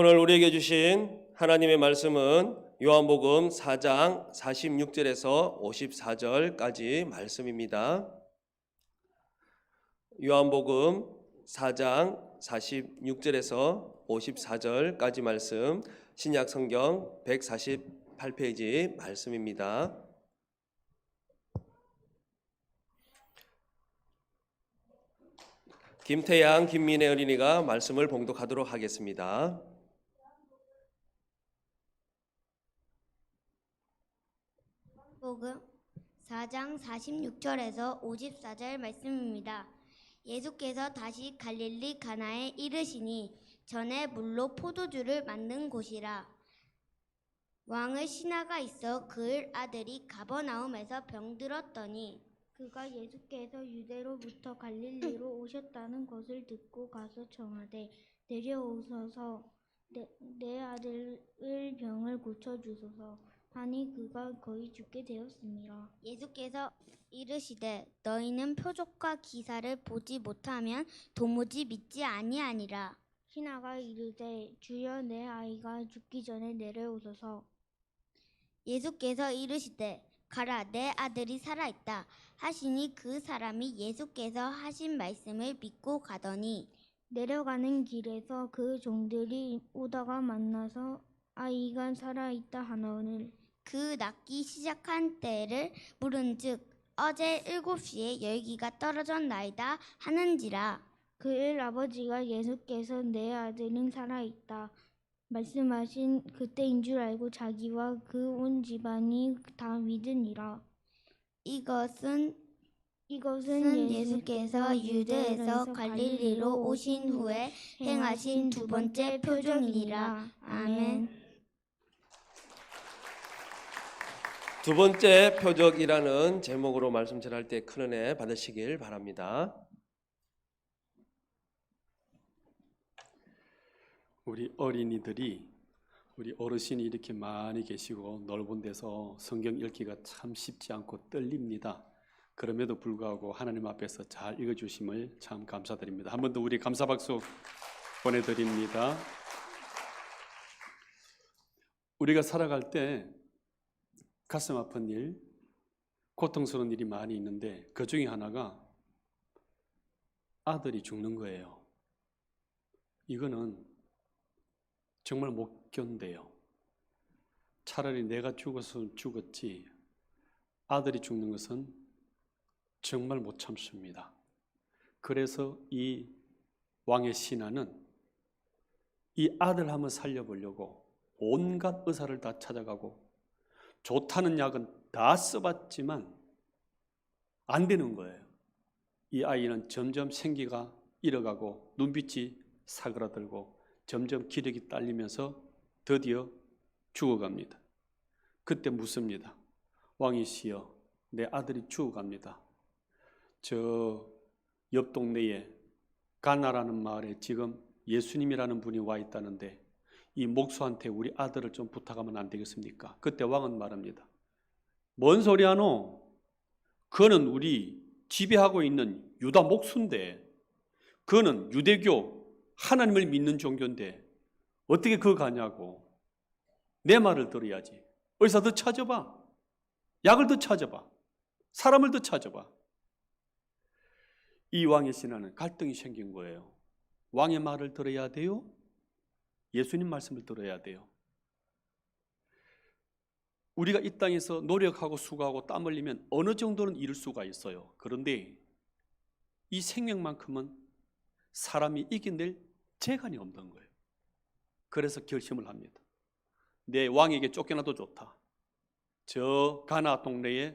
오늘 우리에게 주신 하나님의 말씀은 요한복음 4장 46절에서 54절까지 말씀입니다. 요한복음 4장 46절에서 54절까지 말씀, 신약 성경 148페이지 말씀입니다. 김태양, 김민혜 어린이가 말씀을 봉독하도록 하겠습니다. 복음 4장 46절에서 54절 말씀입니다. 예수께서 다시 갈릴리 가나에 이르시니 전에 물로 포도주를 만든 곳이라. 왕의 신하가 있어 그의 아들이 가버나움에서 병들었더니 그가 예수께서 유대로부터 갈릴리로 오셨다는 것을 듣고 가서 청하되 내려오소서 내 아들의 병을 고쳐주소서 하니 그가 거의 죽게 되었습니다. 예수께서 이르시되 너희는 표적과 기사를 보지 못하면 도무지 믿지 아니하니라. 신하가 이르되 주여 내 아이가 죽기 전에 내려오소서. 예수께서 이르시되 가라 내 아들이 살아있다 하시니 그 사람이 예수께서 하신 말씀을 믿고 가더니 내려가는 길에서 그 종들이 오다가 만나서 아이가 살아있다 하노니 그 낫기 시작한 때를 물은즉 어제 7시에 열기가 떨어졌나이다 하는지라. 그의 아버지가 예수께서 내 아들은 살아있다 말씀하신 그때인 줄 알고 자기와 그 온 집안이 다 믿으니라. 이것은 예수께서 유대에서 갈릴리로 오신 후에 행하신 두 번째 표적이니라. 아멘. 두 번째 표적이라는 제목으로 말씀 전할 때 큰 은혜 받으시길 바랍니다. 우리 어린이들이 우리 어르신이 이렇게 많이 계시고 넓은 데서 성경 읽기가 참 쉽지 않고 떨립니다. 그럼에도 불구하고 하나님 앞에서 잘 읽어주심을 참 감사드립니다. 한 번 더 우리 감사박수 보내드립니다. 우리가 살아갈 때 가슴 아픈 일, 고통스러운 일이 많이 있는데 그 중에 하나가 아들이 죽는 거예요. 이거는 정말 못 견뎌요. 차라리 내가 죽어서 죽었지 아들이 죽는 것은 정말 못 참습니다. 그래서 이 왕의 신하는 이 아들 한번 살려보려고 온갖 의사를 다 찾아가고 좋다는 약은 다 써봤지만 안 되는 거예요. 이 아이는 점점 생기가 잃어가고 눈빛이 사그라들고 점점 기력이 딸리면서 드디어 죽어갑니다. 그때 묻습니다. 왕이시여, 내 아들이 죽어갑니다. 저 옆 동네에 가나라는 마을에 지금 예수님이라는 분이 와 있다는데 이 목수한테 우리 아들을 좀 부탁하면 안 되겠습니까? 그때 왕은 말합니다. 뭔 소리 하노? 그는 우리 지배하고 있는 유다 목수인데, 그는 유대교 하나님을 믿는 종교인데 어떻게 그거 가냐고. 내 말을 들어야지. 의사 더 찾아봐. 약을 더 찾아봐. 사람을 더 찾아봐. 이 왕의 신하는 갈등이 생긴 거예요. 왕의 말을 들어야 돼요? 예수님 말씀을 들어야 돼요. 우리가 이 땅에서 노력하고 수고하고 땀 흘리면 어느 정도는 이룰 수가 있어요. 그런데 이 생명만큼은 사람이 이겨낼 재간이 없는 거예요. 그래서 결심을 합니다. 내 왕에게 쫓겨나도 좋다. 저 가나 동네에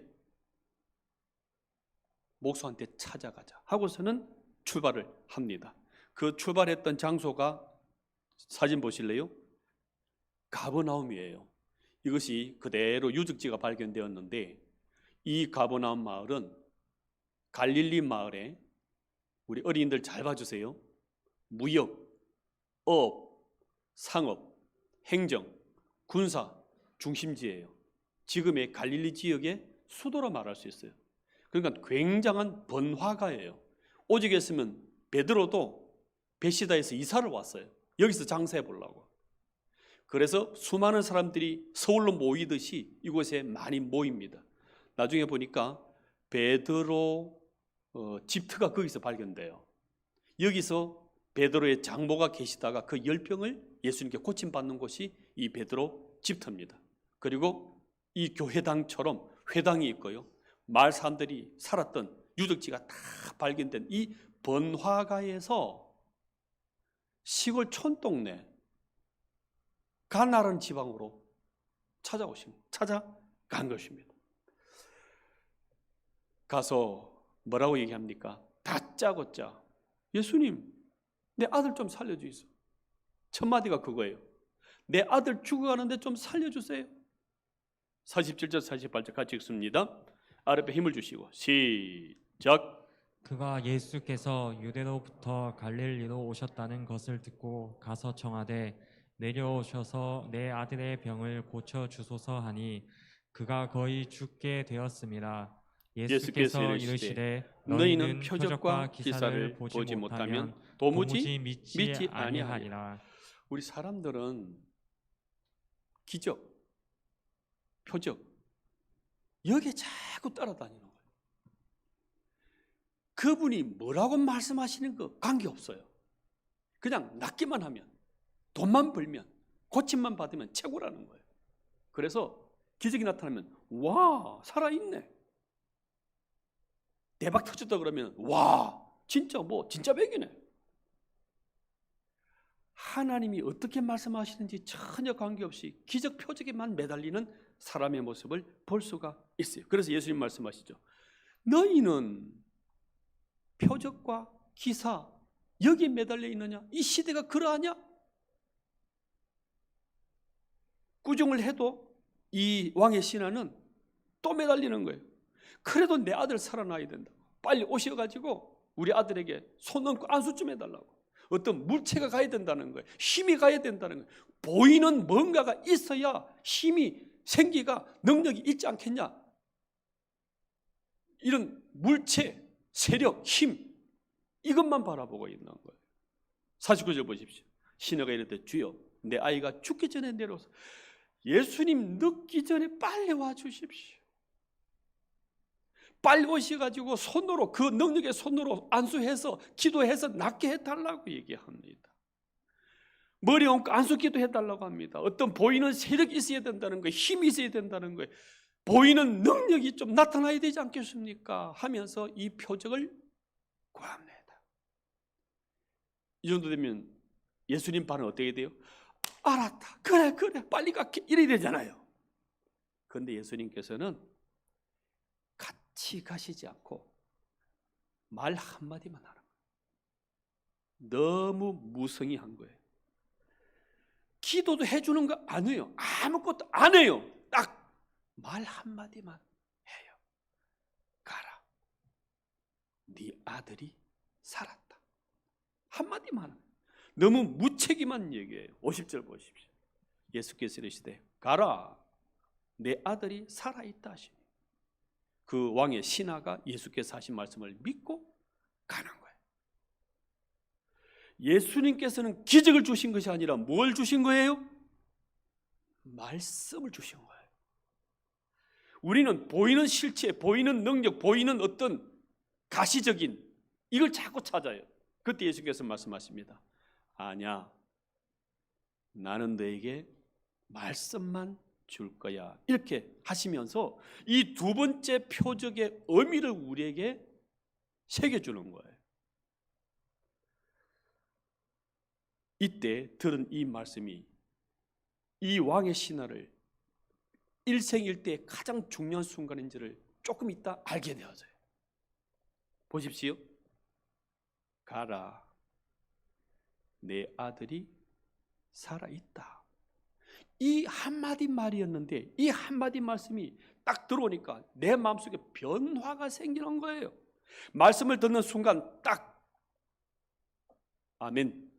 목수한테 찾아가자 하고서는 출발을 합니다. 그 출발했던 장소가 사진 보실래요? 가버나움이에요. 이것이 그대로 유적지가 발견되었는데 이 가버나움 마을은 갈릴리 마을에, 우리 어린이들 잘 봐주세요. 무역, 업, 상업, 행정, 군사 중심지예요. 지금의 갈릴리 지역의 수도로 말할 수 있어요. 그러니까 굉장한 번화가예요. 오직했으면 베드로도 베시다에서 이사를 왔어요. 여기서 장사해 보려고. 그래서 수많은 사람들이 서울로 모이듯이 이곳에 많이 모입니다. 나중에 보니까 베드로 집터가 거기서 발견돼요. 여기서 베드로의 장모가 계시다가 그 열병을 예수님께 고침받는 곳이 이 베드로 집터입니다. 그리고 이 교회당처럼 회당이 있고요. 마을 사람들이 살았던 유적지가 다 발견된 이 번화가에서 시골 촌동네 가나란 지방으로 찾아간 것입니다. 가서 뭐라고 얘기합니까? 다짜고짜 예수님, 내 아들 좀 살려주세요. 첫 마디가 그거예요. 내 아들 죽어가는데 좀 살려주세요. 47절 48절 같이 읽습니다. 아랫배 힘을 주시고 시작. 그가 예수께서 유대로부터 갈릴리로 오셨다는 것을 듣고 가서 청하되 내려오셔서 내 아들의 병을 고쳐 주소서 하니 그가 거의 죽게 되었습니다. 예수께서 이르시되 너희는 표적과 기사를 보지 못하면 도무지 믿지 아니하리라. 우리 사람들은 기적, 표적 여기에 자꾸 따라다니는 거예요. 그분이 뭐라고 말씀하시는 거 관계없어요. 그냥 낫기만 하면, 돈만 벌면, 고침만 받으면 최고라는 거예요. 그래서 기적이 나타나면 와, 살아있네. 대박 터졌다 그러면 와, 진짜 백이네. 하나님이 어떻게 말씀하시는지 전혀 관계없이 기적 표적에만 매달리는 사람의 모습을 볼 수가 있어요. 그래서 예수님 말씀하시죠. 너희는 표적과 기사 여기에 매달려 있느냐? 이 시대가 그러하냐? 꾸중을 해도 이 왕의 신하는 또 매달리는 거예요. 그래도 내 아들 살아나야 된다. 빨리 오셔가지고 우리 아들에게 손 얹고 안수 좀 해달라고. 어떤 물체가 가야 된다는 거예요. 힘이 가야 된다는 거예요. 보이는 뭔가가 있어야 힘이, 생기가, 능력이 있지 않겠냐? 이런 물체, 세력, 힘 이것만 바라보고 있는 거예요. 49절 보십시오. 신하가 이르되 주여 내 아이가 죽기 전에 내려오소. 예수님 늦기 전에 빨리 와 주십시오. 빨리 오셔가지고 손으로, 그 능력의 손으로 안수해서 기도해서 낫게 해달라고 얘기합니다. 머리 얹고 안수 기도해달라고 합니다. 어떤 보이는 세력이 있어야 된다는 거예요. 힘이 있어야 된다는 거예요. 보이는 능력이 좀 나타나야 되지 않겠습니까? 하면서 이 표적을 구합니다. 이 정도 되면 예수님 반응 어떻게 돼요? 알았다. 그래 빨리 갈게. 이래야 되잖아요. 그런데 예수님께서는 같이 가시지 않고 말 한마디만 하는 거예요. 너무 무성의한 거예요. 기도도 해주는 거 아니에요. 아무것도 안 해요. 딱 말 한마디만 해요. 가라. 네 아들이 살았다. 한마디만 하는 거예요. 너무 무책임한 얘기예요. 50절 보십시오. 예수께서 이르시되 가라. 내 아들이 살아있다 하시니 그 왕의 신하가 예수께서 하신 말씀을 믿고 가는 거예요. 예수님께서는 기적을 주신 것이 아니라 뭘 주신 거예요? 말씀을 주신 거예요. 우리는 보이는 실체, 보이는 능력, 보이는 어떤 가시적인 이걸 자꾸 찾아요. 그때 예수께서 말씀하십니다. 아니야, 나는 너에게 말씀만 줄 거야. 이렇게 하시면서 이 두 번째 표적의 의미를 우리에게 새겨주는 거예요. 이때 들은 이 말씀이 이 왕의 신하를 일생일대의 가장 중요한 순간인지를 조금 있다 알게 되어져요. 보십시오. 가라. 내 아들이 살아있다. 이 한마디 말이었는데 이 한마디 말씀이 딱 들어오니까 내 마음속에 변화가 생기는 거예요. 말씀을 듣는 순간 딱 아멘.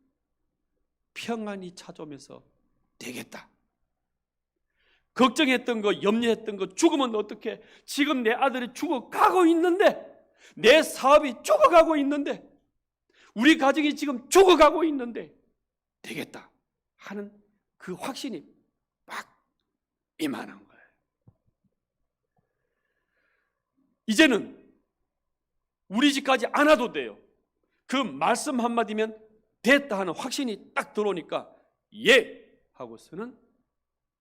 평안이 찾아오면서 되겠다. 걱정했던 거, 염려했던 거, 죽으면 어떡해? 지금 내 아들이 죽어가고 있는데, 내 사업이 죽어가고 있는데, 우리 가정이 지금 죽어가고 있는데 되겠다 하는 그 확신이 이만한 거예요. 이제는 우리 집까지 안 와도 돼요. 그 말씀 한마디면 됐다 하는 확신이 딱 들어오니까 예 하고서는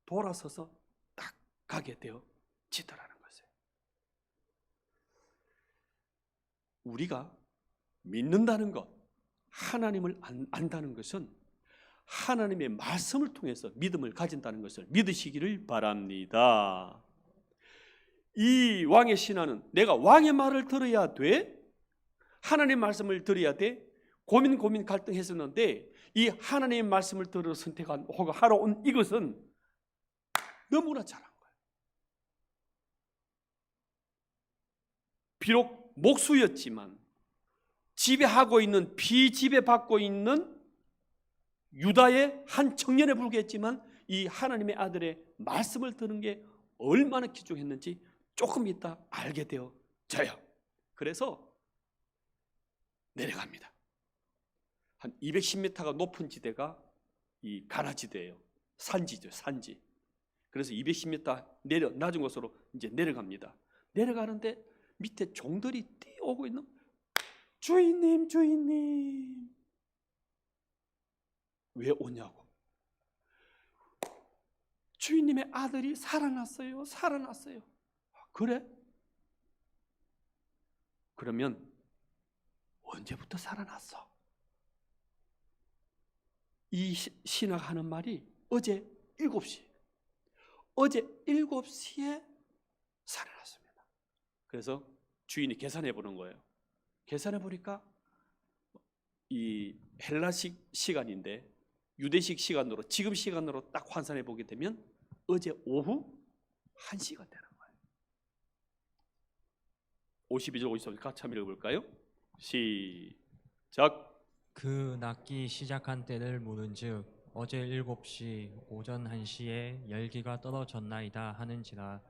돌아서서 딱 가게 되어지더라는 것이에요. 우리가 믿는다는 것, 하나님을 안다는 것은 하나님의 말씀을 통해서 믿음을 가진다는 것을 믿으시기를 바랍니다. 이 왕의 신하는 내가 왕의 말을 들어야 돼? 하나님의 말씀을 들어야 돼? 고민 갈등했었는데 이 하나님의 말씀을 들어 선택한 혹은 하러 온 이것은 너무나 잘한 거예요. 비록 목수였지만 지배하고 있는 비지배받고 있는 유다의 한 청년에 불과했지만 이 하나님의 아들의 말씀을 듣는 게 얼마나 귀중했는지 조금 있다 알게 되어져요. 그래서 내려갑니다. 한 210m가 높은 지대가 이 가나지대예요. 산지죠, 산지. 그래서 210m 낮은 곳으로 이제 내려갑니다. 내려가는데 밑에 종들이 뛰어오고 있는 주인님, 주인님. 왜 오냐고. 주인님의 아들이 살아났어요. 살아났어요. 그래? 그러면 언제부터 살아났어? 이 신하가 하는 말이 어제 7시. 어제 7시에 살아났습니다. 그래서 주인이 계산해 보는 거예요. 계산해 보니까 이 헬라식 시간인데 유대식 시간으로 지금 시간으로 딱 환산해 보게 되면 어제 오후 1시가 되는 거예요. 52절 53절 같이 한번 읽어볼까요? 시작. 그 낫기 시작한 때를 물은즉 어제 7시 오전 1시에 열기가 떨어졌나이다 하는지라.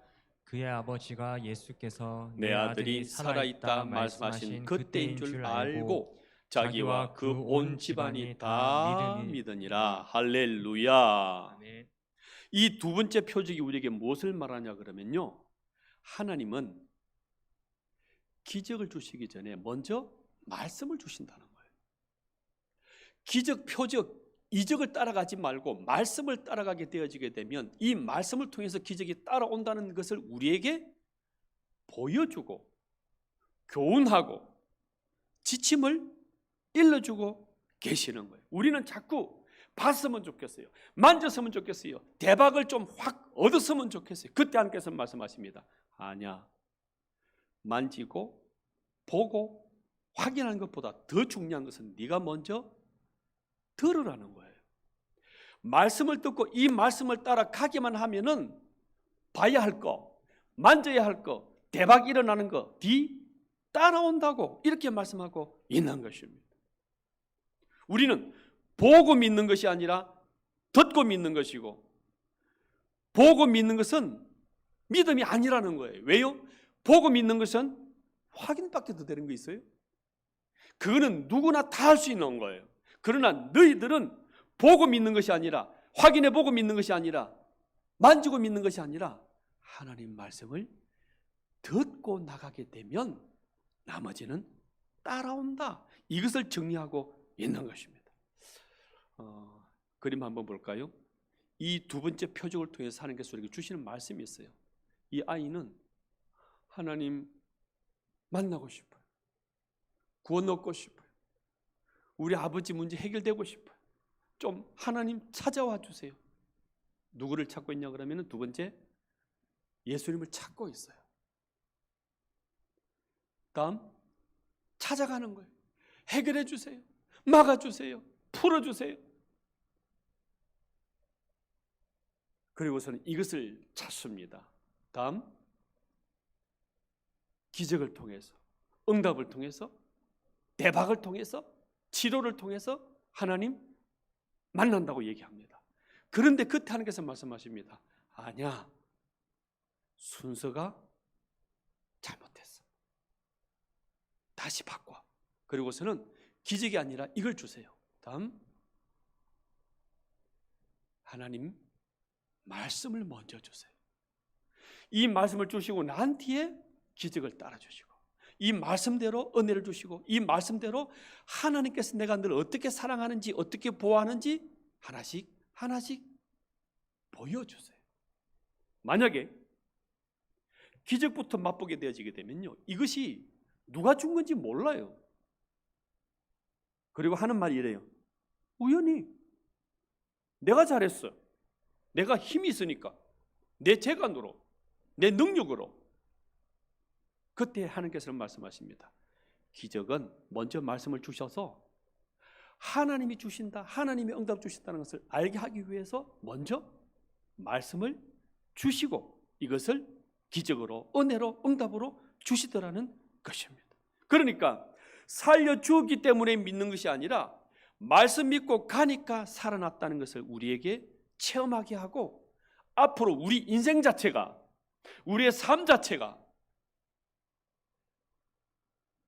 그의 아버지가 예수께서 내 아들이 살아있다 말씀하신 그때인 줄 알고 자기와 그 온 집안이 다 믿으니라. 할렐루야. 아멘. 이 두 번째 표적이 우리에게 무엇을 말하냐 그러면요, 하나님은 기적을 주시기 전에 먼저 말씀을 주신다는 거예요. 기적, 표적, 이적을 따라가지 말고 말씀을 따라가게 되어지게 되면 이 말씀을 통해서 기적이 따라온다는 것을 우리에게 보여주고 교훈하고 지침을 일러주고 계시는 거예요. 우리는 자꾸 봤으면 좋겠어요. 만졌으면 좋겠어요. 대박을 좀 확 얻었으면 좋겠어요. 그때 하나님께서 말씀하십니다. 아니야. 만지고 보고 확인하는 것보다 더 중요한 것은 네가 먼저 들으라는 거예요. 말씀을 듣고 이 말씀을 따라 가기만 하면은 봐야 할 거, 만져야 할 거, 대박 일어나는 거 따라온다고 이렇게 말씀하고 있는 것입니다. 우리는 보고 믿는 것이 아니라 듣고 믿는 것이고, 보고 믿는 것은 믿음이 아니라는 거예요. 왜요? 보고 믿는 것은 확인밖에 더 되는 거 있어요? 그거는 누구나 다 할 수 있는 거예요. 그러나 너희들은 보고 믿는 것이 아니라, 확인해 보고 믿는 것이 아니라, 만지고 믿는 것이 아니라 하나님 말씀을 듣고 나가게 되면 나머지는 따라온다. 이것을 정리하고 있는 것입니다. 그림 한번 볼까요? 이 두 번째 표적을 통해서 하나님께서 우리에게 주시는 말씀이 있어요. 이 아이는 하나님 만나고 싶어요. 구원 얻고 싶어요. 우리 아버지 문제 해결되고 싶어요. 좀 하나님 찾아와 주세요. 누구를 찾고 있냐 그러면 두 번째 예수님을 찾고 있어요. 다음 찾아가는 거예요. 해결해 주세요. 막아 주세요. 풀어 주세요. 그리고서는 이것을 찾습니다. 다음 기적을 통해서, 응답을 통해서, 대박을 통해서, 치료를 통해서 하나님 만난다고 얘기합니다. 그런데 그때 하나님께서 말씀하십니다. 아니야, 순서가 잘못했어. 다시 바꿔. 그리고서는 기적이 아니라 이걸 주세요. 다음 하나님 말씀을 먼저 주세요. 이 말씀을 주시고 난 뒤에 기적을 따라 주시고, 이 말씀대로 은혜를 주시고, 이 말씀대로 하나님께서 내가 늘 어떻게 사랑하는지, 어떻게 보호하는지 하나씩 하나씩 보여주세요. 만약에 기적부터 맛보게 되어지게 되면요, 이것이 누가 준 건지 몰라요. 그리고 하는 말이 이래요. 우연히 내가 잘했어. 내가 힘이 있으니까, 내 재간으로, 내 능력으로. 그때 하나님께서는 말씀하십니다. 기적은 먼저 말씀을 주셔서 하나님이 주신다, 하나님이 응답 주신다는 것을 알게 하기 위해서 먼저 말씀을 주시고 이것을 기적으로, 은혜로, 응답으로 주시더라는 것입니다. 그러니까 살려주었기 때문에 믿는 것이 아니라 말씀 믿고 가니까 살아났다는 것을 우리에게 체험하게 하고, 앞으로 우리 인생 자체가, 우리의 삶 자체가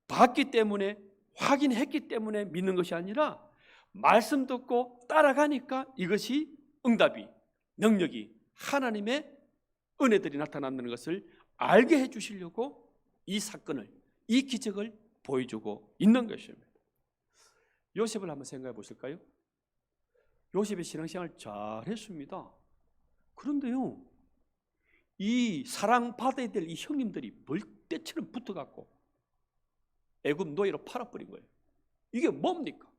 봤기 때문에, 확인했기 때문에 믿는 것이 아니라 말씀 듣고 따라가니까 이것이 응답이, 능력이, 하나님의 은혜들이 나타난다는 것을 알게 해주시려고 이 사건을, 이 기적을 보여주고 있는 것입니다. 요셉을 한번 생각해 보실까요? 요셉이 신앙생활 잘했습니다. 그런데요, 이 사랑받아야 될 이 형님들이 벌떼처럼 붙어갖고 애굽 노예로 팔아버린 거예요. 이게 뭡니까?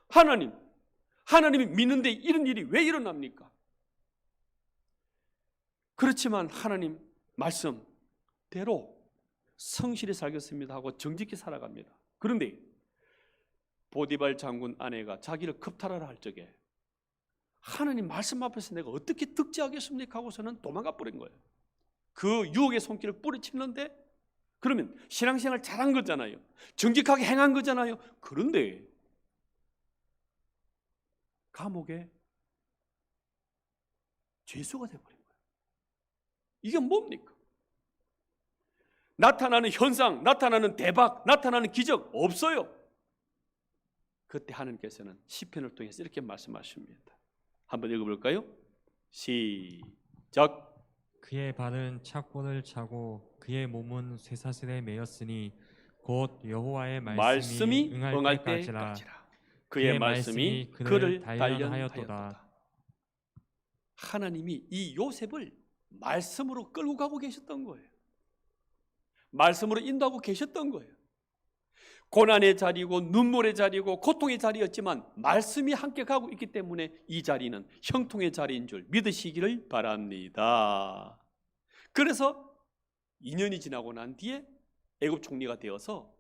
하나님이 믿는데 이런 일이 왜 일어납니까? 그렇지만 하나님 말씀대로 성실히 살겠습니다 하고 정직히 살아갑니다. 그런데 보디발 장군 아내가 자기를 겁탈하라 할 적에 하나님 말씀 앞에서 내가 어떻게 득지하겠습니까 하고서는 도망가 버린 거예요. 그 유혹의 손길을 뿌리치는데, 그러면 신앙생활 잘한 거잖아요. 정직하게 행한 거잖아요. 그런데 감옥에 죄수가 되어버린 거예요. 이게 뭡니까? 나타나는 현상, 나타나는 대박, 나타나는 기적 없어요. 그때 하나님께서는 시편을 통해서 이렇게 말씀하십니다. 한번 읽어볼까요? 시작. 그의 발은 착고를 차고 그의 몸은 쇠사슬에 매였으니 곧 여호와의 말씀이 응할 때까지라. 그의 말씀이 그를 단련하였도다. 하나님이 이 요셉을 말씀으로 끌고 가고 계셨던 거예요. 말씀으로 인도하고 계셨던 거예요. 고난의 자리고 눈물의 자리고 고통의 자리였지만 말씀이 함께 가고 있기 때문에 이 자리는 형통의 자리인 줄 믿으시기를 바랍니다. 그래서 2년이 지나고 난 뒤에 애굽 총리가 되어서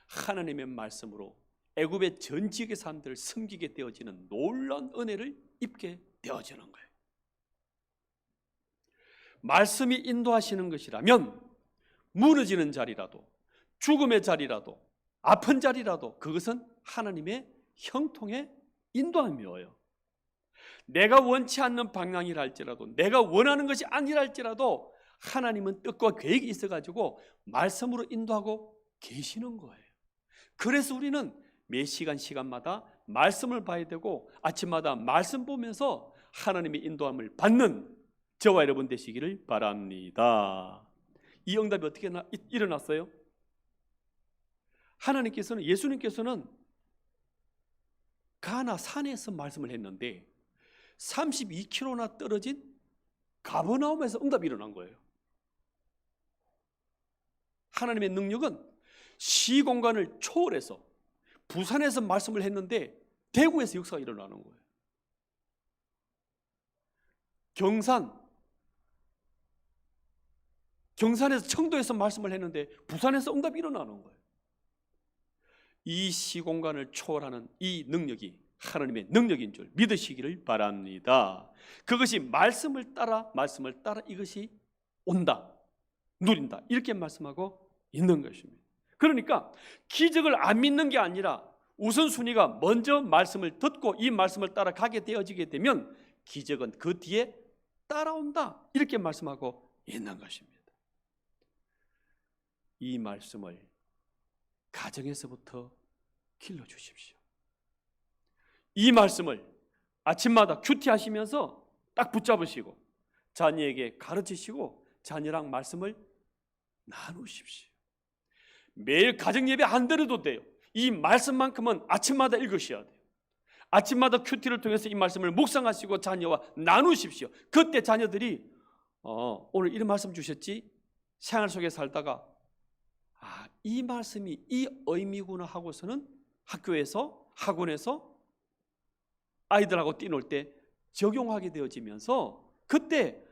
하나님의 말씀으로 애굽의 전 지역의 사람들을 섬기게 되어지는 놀라운 은혜를 입게 되어지는 거예요. 말씀이 인도하시는 것이라면 무너지는 자리라도, 죽음의 자리라도, 아픈 자리라도 그것은 하나님의 형통의 인도함이에요. 내가 원치 않는 방향이라 할지라도, 내가 원하는 것이 아니라 할지라도 하나님은 뜻과 계획이 있어가지고 말씀으로 인도하고 계시는 거예요. 그래서 우리는 매 시간마다 말씀을 봐야 되고 아침마다 말씀 보면서 하나님의 인도함을 받는 저와 여러분 되시기를 바랍니다. 이 응답이 어떻게 일어났어요? 하나님께서는, 예수님께서는 가나 산에서 말씀을 했는데 32km나 떨어진 가버나움에서 응답이 일어난 거예요. 하나님의 능력은 시공간을 초월해서 부산에서 말씀을 했는데 대구에서 역사가 일어나는 거예요. 경산에서, 청도에서 말씀을 했는데 부산에서 응답이 일어나는 거예요. 이 시공간을 초월하는 이 능력이 하나님의 능력인 줄 믿으시기를 바랍니다. 그것이 말씀을 따라 이것이 온다, 누린다, 이렇게 말씀하고 있는 것입니다. 그러니까 기적을 안 믿는 게 아니라 우선순위가 먼저 말씀을 듣고 이 말씀을 따라 가게 되어지게 되면 기적은 그 뒤에 따라온다, 이렇게 말씀하고 있는 것입니다. 이 말씀을 가정에서부터 길러주십시오. 이 말씀을 아침마다 큐티하시면서 딱 붙잡으시고 자녀에게 가르치시고 자녀랑 말씀을 나누십시오. 매일 가정 예배 안 드려도 돼요. 이 말씀만큼은 아침마다 읽으셔야 돼요. 아침마다 큐티를 통해서 이 말씀을 묵상하시고 자녀와 나누십시오. 그때 자녀들이 오늘 이런 말씀 주셨지? 생활 속에 살다가 이 말씀이 이 의미구나 하고서는 학교에서 학원에서 아이들하고 뛰놀 때 적용하게 되어지면서 그때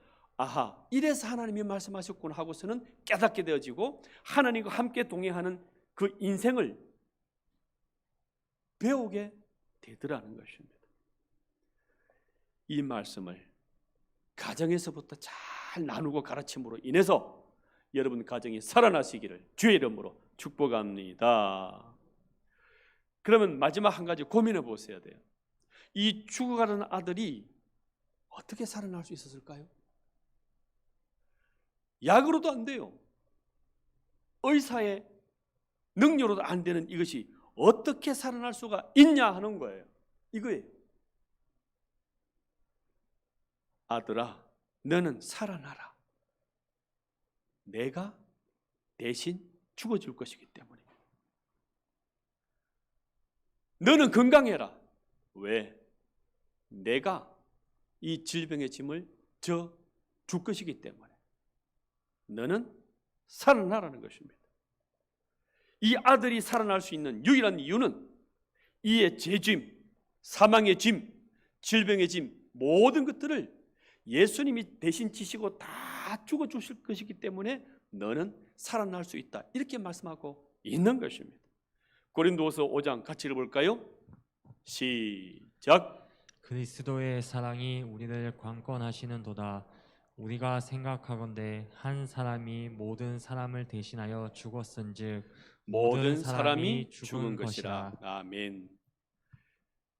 이래서 하나님이 말씀하셨구나 하고서는 깨닫게 되어지고 하나님과 함께 동행하는 그 인생을 배우게 되더라는 것입니다. 이 말씀을 가정에서부터 잘 나누고 가르침으로 인해서 여러분 가정이 살아나시기를 주의 이름으로 축복합니다. 그러면 마지막 한 가지 고민해 보셔야 돼요. 이 죽어가는 아들이 어떻게 살아날 수 있었을까요? 약으로도 안 돼요. 의사의 능력으로도 안 되는 이것이 어떻게 살아날 수가 있냐 하는 거예요. 이거예요. 아들아, 너는 살아나라. 내가 대신 죽어줄 것이기 때문에. 너는 건강해라. 왜? 내가 이 질병의 짐을 져 줄 것이기 때문에. 너는 살아나라는 것입니다. 이 아들이 살아날 수 있는 유일한 이유는 이의 죄짐, 사망의 짐, 질병의 짐 모든 것들을 예수님이 대신 지시고 다 죽어주실 것이기 때문에 너는 살아날 수 있다. 이렇게 말씀하고 있는 것입니다. 고린도후서 5장 같이 읽어볼까요? 시작. 그리스도의 사랑이 우리를 관건하시는도다. 우리가 생각하건대 한 사람이 모든 사람을 대신하여 죽었은즉 모든 사람이 죽은 것이라. 아멘.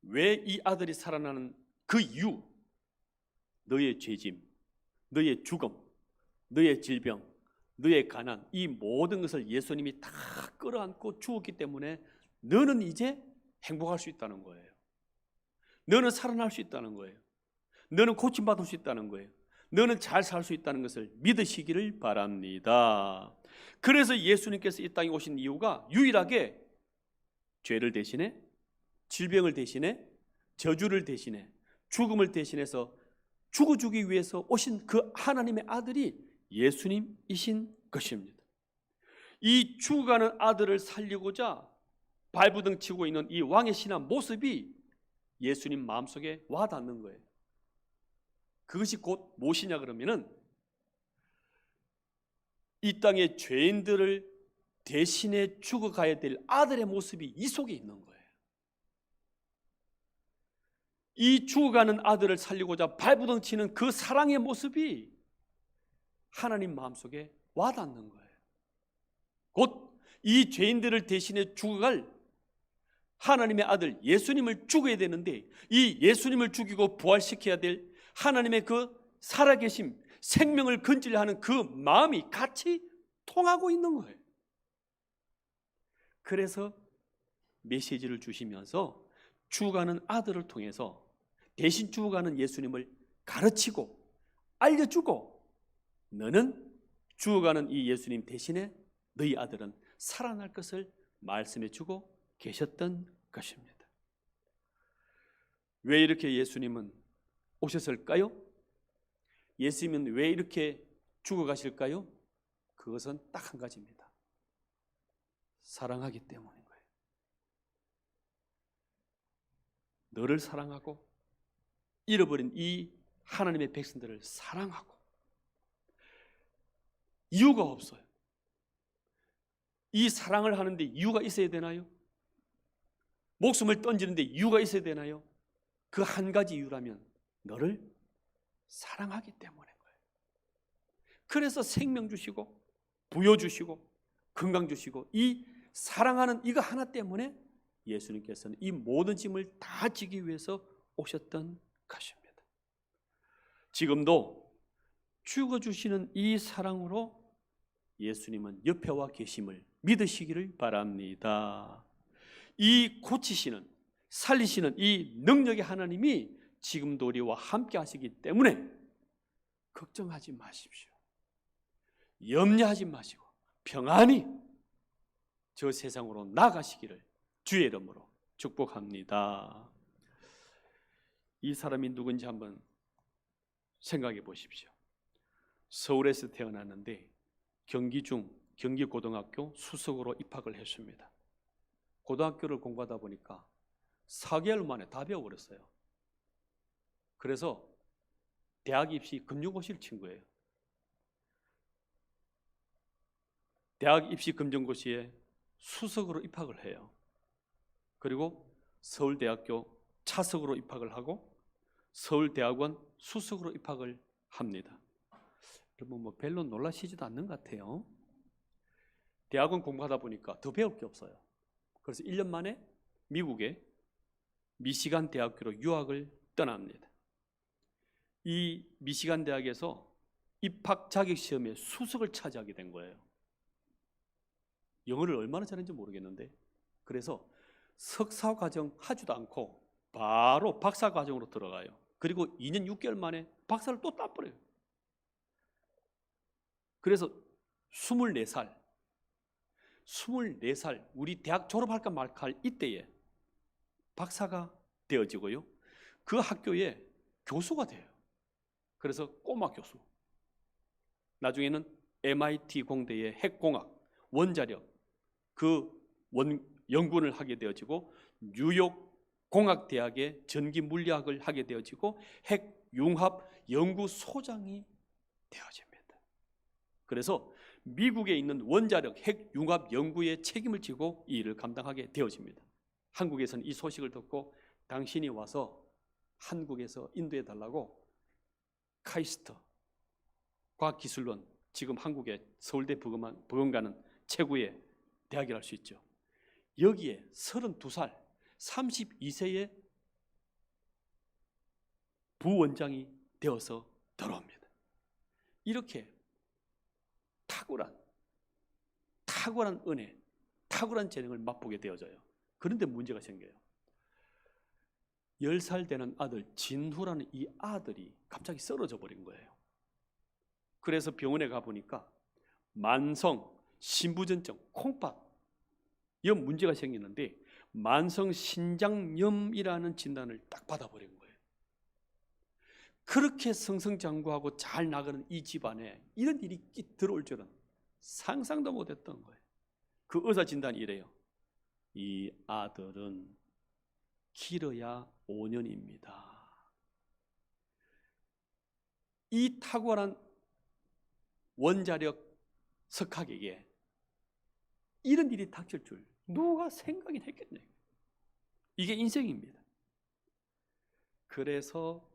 왜 이 아들이 살아나는 그 이유, 너의 죄짐, 너의 죽음, 너의 질병, 너의 가난, 이 모든 것을 예수님이 다 끌어안고 주었기 때문에 너는 이제 행복할 수 있다는 거예요. 너는 살아날 수 있다는 거예요. 너는 고침받을 수 있다는 거예요. 너는 잘 살 수 있다는 것을 믿으시기를 바랍니다. 그래서 예수님께서 이 땅에 오신 이유가 유일하게 죄를 대신해, 질병을 대신해, 저주를 대신해, 죽음을 대신해서 죽어주기 위해서 오신 그 하나님의 아들이 예수님이신 것입니다. 이 죽어가는 아들을 살리고자 발부둥 치고 있는 이 왕의 신한 모습이 예수님 마음속에 와닿는 거예요. 그것이 곧 무엇이냐 그러면은 이 땅의 죄인들을 대신해 죽어가야 될 아들의 모습이 이 속에 있는 거예요. 이 죽어가는 아들을 살리고자 발부둥 치는 그 사랑의 모습이 하나님 마음속에 와닿는 거예요. 곧 이 죄인들을 대신해 죽어갈 하나님의 아들 예수님을 죽여야 되는데 이 예수님을 죽이고 부활시켜야 될 하나님의 그 살아계심, 생명을 건지려하는 그 마음이 같이 통하고 있는 거예요. 그래서 메시지를 주시면서 죽어가는 아들을 통해서 대신 죽어가는 예수님을 가르치고 알려주고 너는 죽어가는 이 예수님 대신에 너희 아들은 살아날 것을 말씀해주고 계셨던 것입니다. 왜 이렇게 예수님은 오셨을까요? 예수님은 왜 이렇게 죽어가실까요? 그것은 딱 한 가지입니다. 사랑하기 때문인 거예요. 너를 사랑하고 잃어버린 이 하나님의 백성들을 사랑하고 이유가 없어요. 이 사랑을 하는데 이유가 있어야 되나요? 목숨을 던지는데 이유가 있어야 되나요? 그 한 가지 이유라면 너를 사랑하기 때문인 거예요. 그래서 생명 주시고 부여 주시고 건강 주시고 이 사랑하는 이거 하나 때문에 예수님께서는 이 모든 짐을 다 지기 위해서 오셨던 것입니다. 지금도 죽어주시는 이 사랑으로 예수님은 옆에 와 계심을 믿으시기를 바랍니다. 이 고치시는 살리시는 이 능력의 하나님이 지금도 우리와 함께 하시기 때문에 걱정하지 마십시오. 염려하지 마시고 평안히 저 세상으로 나가시기를 주의 이름으로 축복합니다. 이 사람이 누군지 한번 생각해 보십시오. 서울에서 태어났는데 경기고등학교 수석으로 입학을 했습니다. 고등학교를 공부하다 보니까 4개월 만에 다 배워버렸어요. 그래서 대학 입시 검정고시를 친 거예요. 대학 입시 검정고시에 수석으로 입학을 해요. 그리고 서울대학교 차석으로 입학을 하고 서울대학원 수석으로 입학을 합니다. 여러분 뭐 별로 놀라시지도 않는 것 같아요. 대학원 공부하다 보니까 더 배울 게 없어요. 그래서 1년 만에 미국의 미시간 대학교로 유학을 떠납니다. 이 미시간 대학에서 입학 자격 시험에 수석을 차지하게 된 거예요. 영어를 얼마나 잘했는지 모르겠는데, 그래서 석사 과정 하지도 않고 바로 박사 과정으로 들어가요. 그리고 2년 6개월 만에 박사를 또 따버려요. 그래서 24살 우리 대학 졸업할까 말까 할 이때에 박사가 되어지고요. 그 학교에 교수가 돼요. 그래서 꼬마 교수. 나중에는 MIT 공대의 핵공학, 원자력 연구를 하게 되어지고 뉴욕 공학대학의 전기물리학을 하게 되어지고 핵융합 연구소장이 되어집니다. 그래서 미국에 있는 원자력 핵융합 연구에 책임을 지고 이 일을 감당하게 되어집니다. 한국에서는 이 소식을 듣고 당신이 와서 한국에서 인도해 달라고 카이스트 과학기술원, 지금 한국의 서울대 부검가는 최고의 대학이라 할 수 있죠. 여기에 32살 32세의 부원장이 되어서 들어옵니다. 이렇게 탁월한 은혜, 탁월한 재능을 맛보게 되어져요. 그런데 문제가 생겨요. 10살 되는 아들 진후라는 이 아들이 갑자기 쓰러져 버린 거예요. 그래서 병원에 가보니까 만성 신부전증, 콩팥 염 문제가 생기는데 만성 신장염이라는 진단을 딱 받아버린 거예요. 그렇게 승승장구하고 잘 나가는 이 집안에 이런 일이 들어올 줄은 상상도 못했던 거예요. 그 의사 진단이 이래요. 이 아들은 길어야 5년입니다. 이 탁월한 원자력 석학에게 이런 일이 닥칠 줄 누가 생각이 했겠냐. 이게 인생입니다. 그래서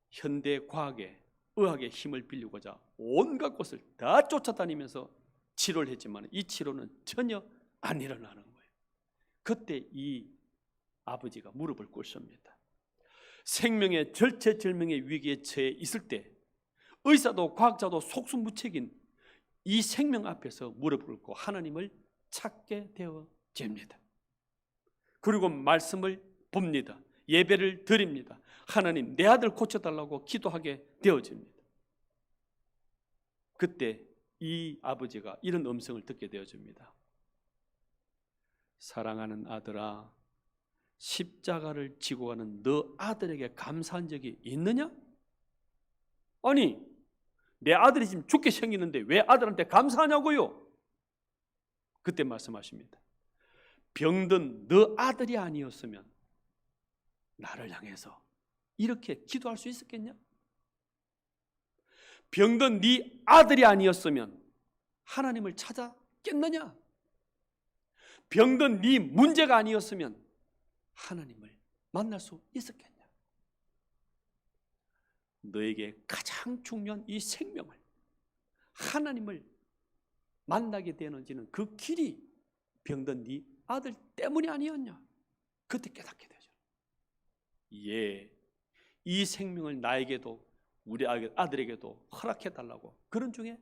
현대 과학의 의학의 힘을 빌리고자 온갖 곳을 다 쫓아다니면서 치료를 했지만 이 치료는 전혀 안 일어나는 거예요. 그때 이 아버지가 무릎을 꿇습니다. 생명의 절체절명의 위기에 처해 있을 때 의사도 과학자도 속수무책인 이 생명 앞에서 무릎을 꿇고 하나님을 찾게 되어집니다. 그리고 말씀을 봅니다. 예배를 드립니다. 하나님 내 아들 고쳐달라고 기도하게 되어집니다. 그때 이 아버지가 이런 음성을 듣게 되어집니다. 사랑하는 아들아, 십자가를 지고 가는 너 아들에게 감사한 적이 있느냐? 아니, 내 아들이 지금 죽게 생기는데 왜 아들한테 감사하냐고요? 그때 말씀하십니다. 병든 너 아들이 아니었으면 나를 향해서 이렇게 기도할 수 있었겠냐? 병든 네 아들이 아니었으면 하나님을 찾았겠느냐? 병든 네 문제가 아니었으면 하나님을 만날 수 있었겠냐? 너에게 가장 중요한 이 생명을, 하나님을 만나게 되는지는 그 길이 병든 네 아들 때문이 아니었냐? 그때 깨닫게 되죠. 예, 이 생명을 나에게도 우리 아들에게도 허락해달라고 그런 중에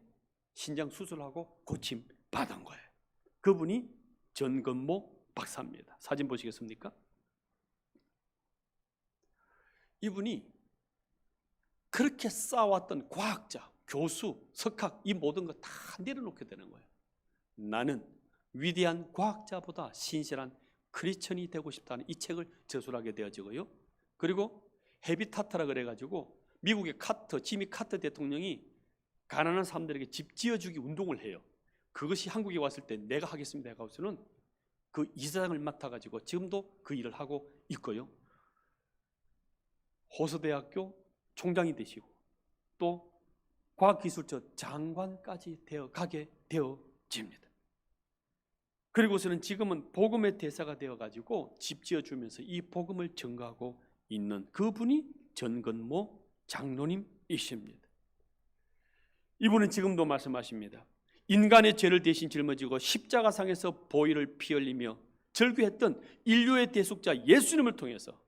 신장 수술하고 고침 받은 거예요. 그분이 전건모 박사입니다. 사진 보시겠습니까? 이분이 그렇게 쌓아왔던 과학자, 교수, 석학 이 모든 거 다 내려놓게 되는 거예요. 나는 위대한 과학자보다 신실한 크리스천이 되고 싶다는 이 책을 저술하게 되어지고요. 그리고 헤비타트라 그래가지고 미국의 지미 카터 대통령이 가난한 사람들에게 집 지어주기 운동을 해요. 그것이 한국에 왔을 때 내가 하겠습니다 해가지고는 그 이사장을 맡아가지고 지금도 그 일을 하고 있고요. 호서대학교 총장이 되시고 또 과학기술처 장관까지 가게 되어집니다. 그리고서는 지금은 복음의 대사가 되어가지고 집 지어주면서 이 복음을 전가하고 있는 그분이 전건모 장로님이십니다. 이분은 지금도 말씀하십니다. 인간의 죄를 대신 짊어지고 십자가상에서 보혈을 피 흘리며 절규했던 인류의 대속자 예수님을 통해서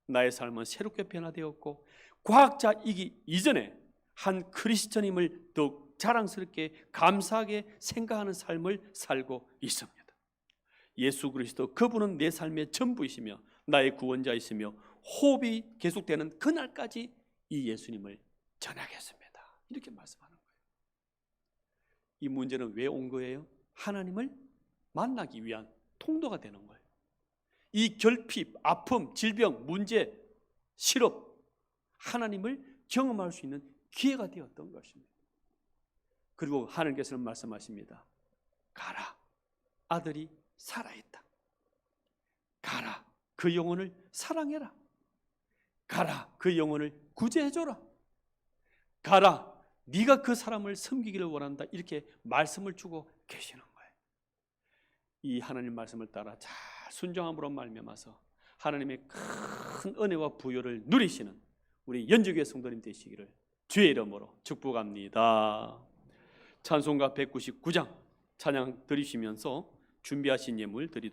나의 삶은 새롭게 변화되었고 과학자이기 이전에 한 크리스천임을 더욱 자랑스럽게 감사하게 생각하는 삶을 살고 있습니다. 예수 그리스도 그분은 내 삶의 전부이시며 나의 구원자이시며 호흡이 계속되는 그날까지 이 예수님을 전하겠습니다. 이렇게 말씀하는 거예요. 이 문제는 왜 온 거예요? 하나님을 만나기 위한 통로가 되는 거예요. 이 결핍, 아픔, 질병, 문제, 실업, 하나님을 경험할 수 있는 기회가 되었던 것입니다. 그리고 하나님께서는 말씀하십니다. 가라, 아들이 살아있다. 가라, 그 영혼을 사랑해라. 가라, 그 영혼을 구제해줘라. 가라, 네가 그 사람을 섬기기를 원한다. 이렇게 말씀을 주고 계시는 거예요. 이 하나님 말씀을 따라 잘 순종함으로 말미암아서 하나님의 큰 은혜와 부요를 누리시는 우리 연주교회 성도님 되시기를 주의 이름으로 축복합니다. 찬송가 199장 찬양 드리시면서 준비하신 예물 드리도록